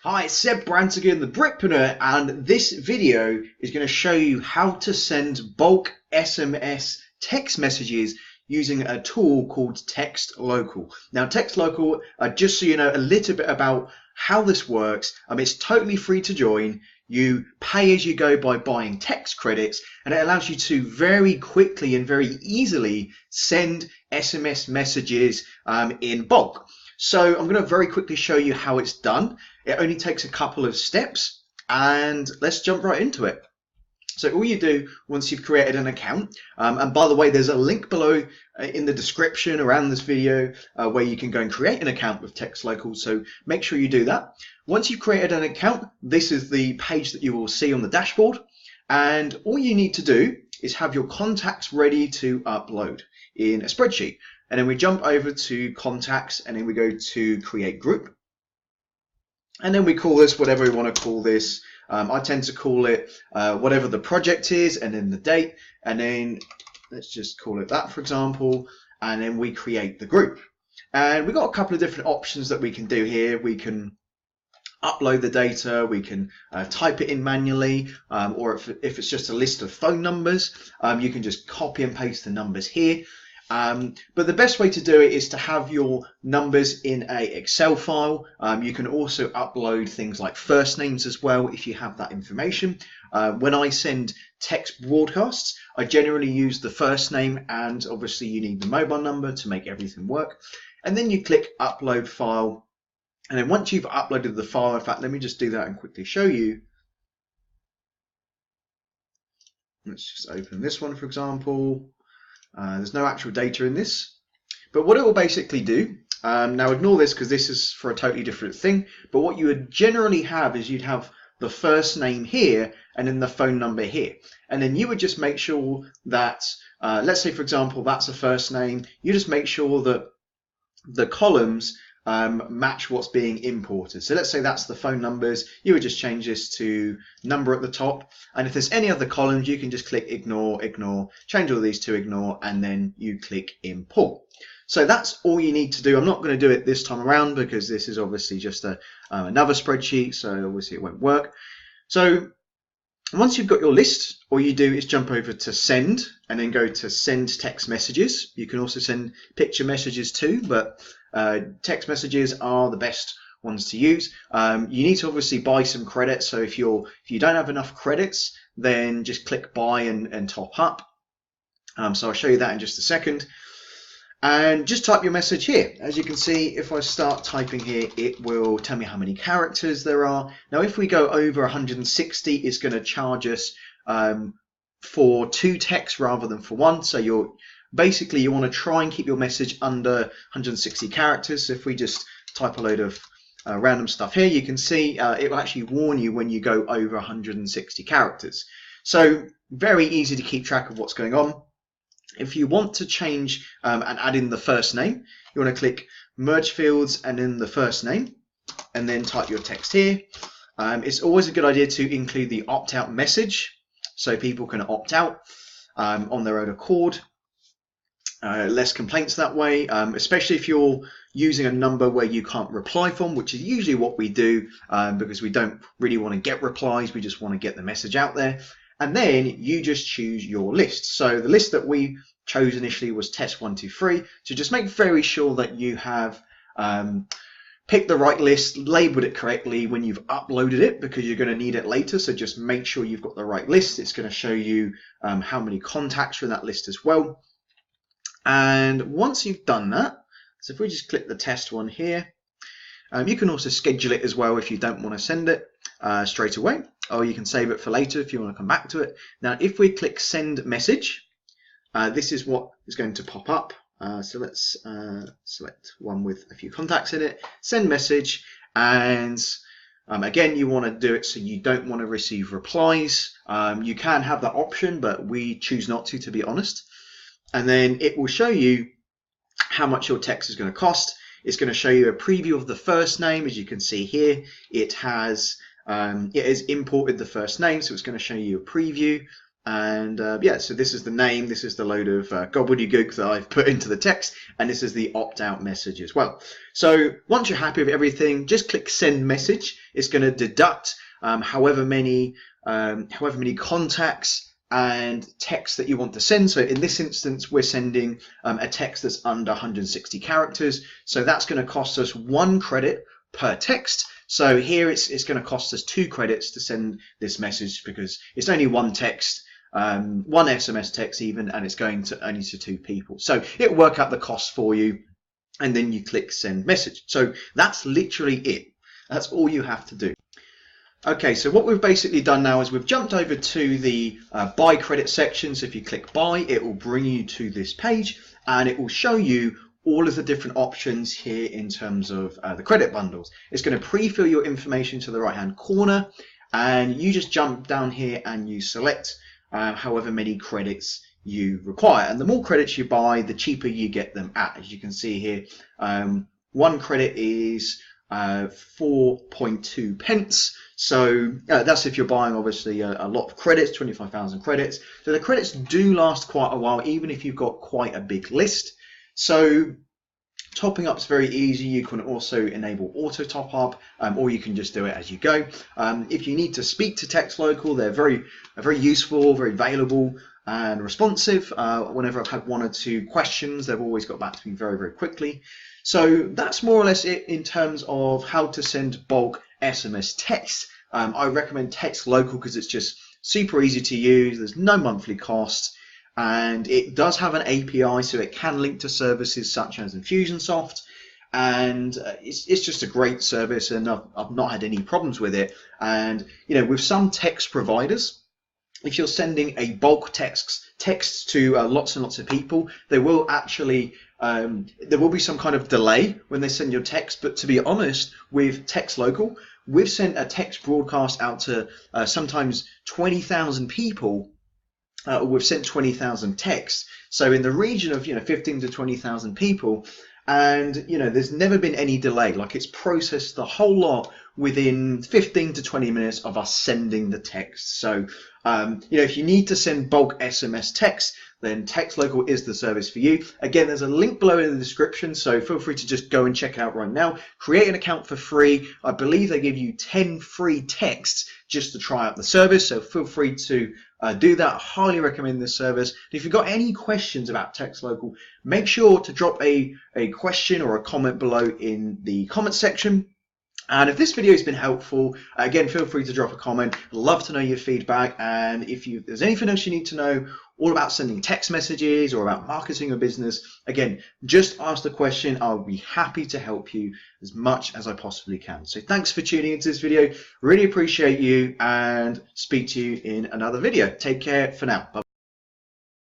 Hi, it's Seb Brantigan, the Britpreneur, and this video is going to show you how to send bulk SMS text messages using a tool called TextLocal. Now, TextLocal, just so you know a little bit about how this works, it's totally free to join. You pay as you go by buying text credits, and it allows you to very quickly and very easily send SMS messages in bulk. So I'm going to very quickly show you how it's done. It only takes a couple of steps, and let's jump right into it. So all you do once you've created an account, and by the way, there's a link below in the description around this video where you can go and create an account with TextLocal, so make sure you do that. Once you've created an account, this is the page that you will see on the dashboard, and all you need to do is have your contacts ready to upload in a spreadsheet. And then we jump over to contacts, and then we go to create group. And then we call this whatever we want to call this. I tend to call it whatever the project is, and then the date. And then let's just call it that, for example. And then we create the group. And we've got a couple of different options that we can do here. We can upload the data, we can type it in manually, or if it's just a list of phone numbers, you can just copy and paste the numbers here. But the best way to do it is to have your numbers in a Excel file. You can also upload things like first names as well if you have that information. When I send text broadcasts, I generally use the first name, and obviously you need the mobile number to make everything work. And then you click upload file. And then once you've uploaded the file, in fact, let me just do that and quickly show you. Let's just open this one, for example. There's no actual data in this, but what it will basically do, now ignore this because this is for a totally different thing, but what you would generally have is you'd have the first name here and then the phone number here, and then you would just make sure that, let's say for example that's a first name, you just make sure that the columns match what's being imported. So let's say that's the phone numbers, you would just change this to number at the top, and if there's any other columns you can just click ignore, ignore, change all these to ignore, and then you click import. So that's all you need to do. I'm not going to do it this time around because this is obviously just another spreadsheet, so obviously it won't work. So once you've got your list, all you do is jump over to send and then go to send text messages. You can also send picture messages too, but text messages are the best ones to use. You need to obviously buy some credits, so if you don't have enough credits, then just click buy and top up. So I'll show you that in just a second. And just type your message here. As you can see, if I start typing here, it will tell me how many characters there are. Now, if we go over 160, it's going to charge us for 2 texts rather than for 1. So you want to try and keep your message under 160 characters. So if we just type a load of random stuff here, you can see it will actually warn you when you go over 160 characters. So very easy to keep track of what's going on. If you want to change and add in the first name, you want to click merge fields and then the first name, and then type your text here. It's always a good idea to include the opt-out message so people can opt out on their own accord. Less complaints that way, especially if you're using a number where you can't reply from, which is usually what we do because we don't really want to get replies, we just want to get the message out there. And then you just choose your list. So the list that we chose initially was test 1, 2, 3. So just make very sure that you have picked the right list, labeled it correctly when you've uploaded it, because you're going to need it later. So just make sure you've got the right list. It's going to show you how many contacts are in that list as well. And once you've done that, so if we just click the test one here, you can also schedule it as well if you don't want to send it straight away, or you can save it for later if you want to come back to it. Now, if we click send message, this is what is going to pop up. So let's select one with a few contacts in it, send message, and again, you want to do it so you don't want to receive replies. You can have that option, but we choose not to be honest. And then it will show you how much your text is going to cost. It's going to show you a preview of the first name. As you can see here, it has imported the first name, so it's going to show you a preview. And yeah, so this is the name, this is the load of gobbledygook that I've put into the text, and this is the opt-out message as well. So once you're happy with everything, just click send message. It's going to deduct however many contacts and text that you want to send. So in this instance, we're sending a text that's under 160 characters. So that's going to cost us 1 credit per text. So here it's going to cost us 2 credits to send this message because it's only one text, one SMS text even, and it's going to only to 2 people. So it'll work out the cost for you, and then you click send message. So that's literally it. That's all you have to do. Okay, so what we've basically done now is we've jumped over to the buy credit section. So if you click buy, it will bring you to this page, and it will show you all of the different options here in terms of the credit bundles. It's going to pre-fill your information to the right hand corner, and you just jump down here and you select however many credits you require. And the more credits you buy, the cheaper you get them at. As you can see here, 1 credit is 4.2 pence. So that's if you're buying obviously a lot of credits, 25,000 credits. So the credits do last quite a while, even if you've got quite a big list. So topping up is very easy. You can also enable auto top up, or you can just do it as you go. If you need to speak to TextLocal, they're very useful, very available and responsive. Whenever I've had 1 or 2 questions, they've always got back to me very, very quickly. So that's more or less it in terms of how to send bulk SMS text. I recommend TextLocal because it's just super easy to use. There's no monthly cost, and it does have an API, so it can link to services such as Infusionsoft, and it's just a great service, and I've not had any problems with it. And you know, with some text providers, if you're sending a bulk text to lots and lots of people, they will actually there will be some kind of delay when they send your text. But to be honest, with TextLocal, we've sent a text broadcast out to sometimes 20,000 people. We've sent 20,000 texts, so in the region of 15 to 20,000 people, and there's never been any delay. Like, it's processed the whole lot within 15 to 20 minutes of us sending the text. So if you need to send bulk SMS text, then TextLocal is the service for you. Again, there's a link below in the description, so feel free to just go and check out right now. Create an account for free. I believe they give you 10 free texts just to try out the service, so feel free to do that. I highly recommend this service. And if you've got any questions about TextLocal, make sure to drop a question or a comment below in the comment section. And if this video has been helpful, again, feel free to drop a comment. I'd love to know your feedback. And if there's anything else you need to know all about sending text messages or about marketing your business, again, just ask the question. I'll be happy to help you as much as I possibly can. So thanks for tuning into this video. Really appreciate you, and speak to you in another video. Take care for now. Bye.